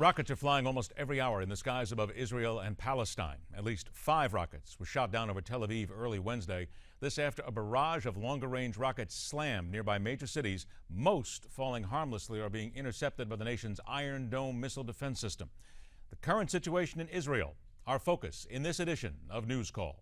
Rockets are flying almost every hour in the skies above Israel and Palestine. At least 5 rockets were shot down over Tel Aviv early Wednesday. This after a barrage of longer-range rockets slammed nearby major cities. Most falling harmlessly are being intercepted by the nation's Iron Dome missile defense system. The current situation in Israel, our focus in this edition of News Call.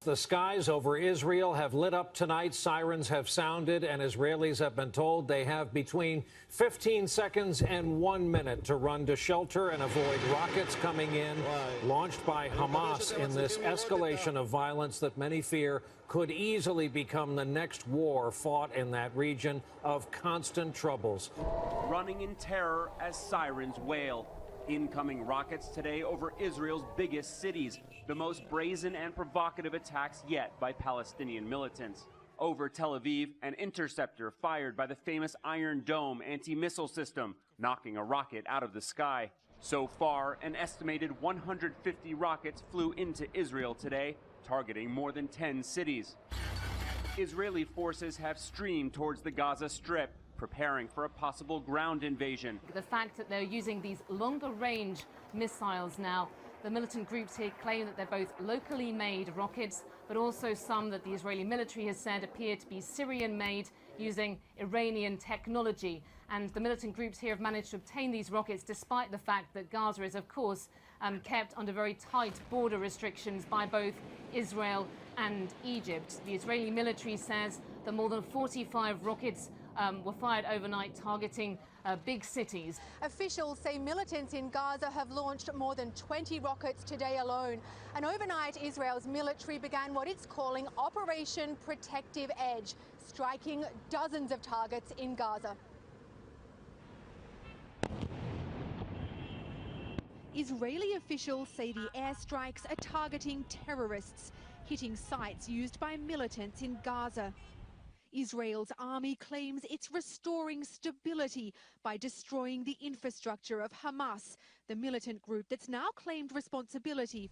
The skies over Israel have lit up tonight. Sirens have sounded, and Israelis have been told they have between 15 seconds and 1 minute to run to shelter and avoid rockets coming in, launched by Hamas in this escalation of violence that many fear could easily become the next war fought in that region of constant troubles. Running in terror as sirens wail. Incoming rockets today over Israel's biggest cities, the most brazen and provocative attacks yet by Palestinian militants. Over Tel Aviv, an interceptor fired by the famous Iron Dome anti-missile system, knocking a rocket out of the sky. So far, an estimated 150 rockets flew into Israel today, targeting more than 10 cities. Israeli forces have streamed towards the Gaza Strip, preparing for a possible ground invasion. The fact that they're using these longer range missiles now, the militant groups here claim that they're both locally made rockets, but also some that the Israeli military has said appear to be Syrian made using Iranian technology. And the militant groups here have managed to obtain these rockets despite the fact that Gaza is, of course, kept under very tight border restrictions by both Israel and Egypt. The Israeli military says that more than 45 rockets were fired overnight targeting big cities. Officials say militants in Gaza have launched more than 20 rockets today alone. And overnight, Israel's military began what it's calling Operation Protective Edge, striking dozens of targets in Gaza. Israeli officials say the airstrikes are targeting terrorists, hitting sites used by militants in Gaza. Israel's army claims it's restoring stability by destroying the infrastructure of Hamas, the militant group that's now claimed responsibility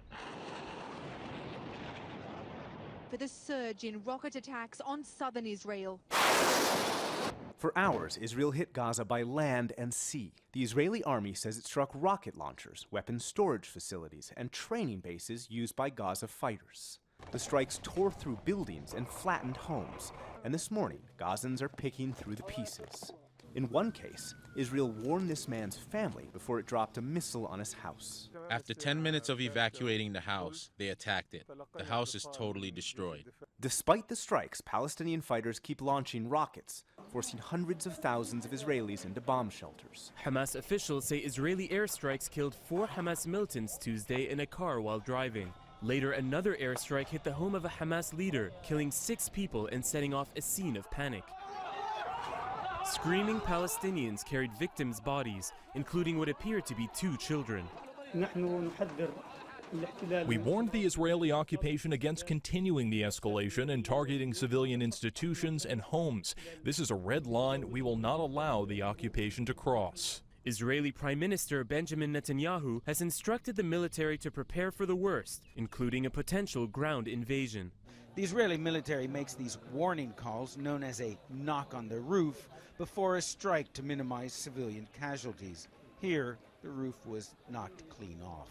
for the surge in rocket attacks on southern Israel. For hours, Israel hit Gaza by land and sea. The Israeli army says it struck rocket launchers, weapons storage facilities, and training bases used by Gaza fighters. The strikes tore through buildings and flattened homes, and this morning, Gazans are picking through the pieces. In one case, Israel warned this man's family before it dropped a missile on his house. After 10 minutes of evacuating the house, they attacked it. The house is totally destroyed. Despite the strikes, Palestinian fighters keep launching rockets, forcing hundreds of thousands of Israelis into bomb shelters. Hamas officials say Israeli airstrikes killed 4 Hamas militants Tuesday in a car while driving. Later, another airstrike hit the home of a Hamas leader, killing 6 people and setting off a scene of panic. Screaming Palestinians carried victims' bodies, including what appeared to be 2 children. We warned the Israeli occupation against continuing the escalation and targeting civilian institutions and homes. This is a red line we will not allow the occupation to cross. Israeli Prime Minister Benjamin Netanyahu has instructed the military to prepare for the worst, including a potential ground invasion. The Israeli military makes these warning calls, known as a knock on the roof, before a strike to minimize civilian casualties. Here, the roof was knocked clean off.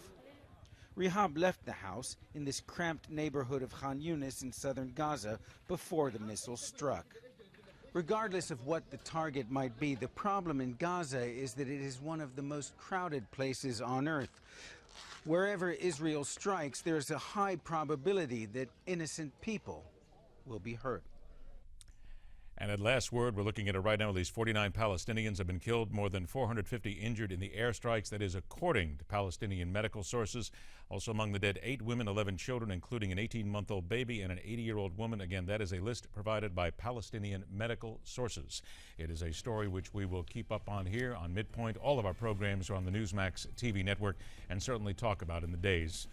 Rihab left the house in this cramped neighborhood of Khan Yunis in southern Gaza before the missile struck. Regardless of what the target might be, the problem in Gaza is that it is one of the most crowded places on earth. Wherever Israel strikes, there's a high probability that innocent people will be hurt. And at last word, we're looking at it right now. At least 49 Palestinians have been killed, more than 450 injured in the airstrikes. That is according to Palestinian medical sources. Also among the dead, 8 women, 11 children, including an 18-month-old baby and an 80-year-old woman. Again, that is a list provided by Palestinian medical sources. It is a story which we will keep up on here on MidPoint. All of our programs are on the Newsmax TV network and certainly talk about in the days,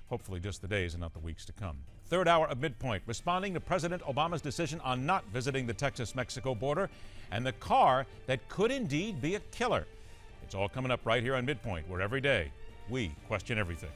hopefully just the days and not the weeks to come. Third hour of MidPoint, responding to President Obama's decision on not visiting the Texas-Mexico border and the car that could indeed be a killer. It's all coming up right here on MidPoint, where every day we question everything.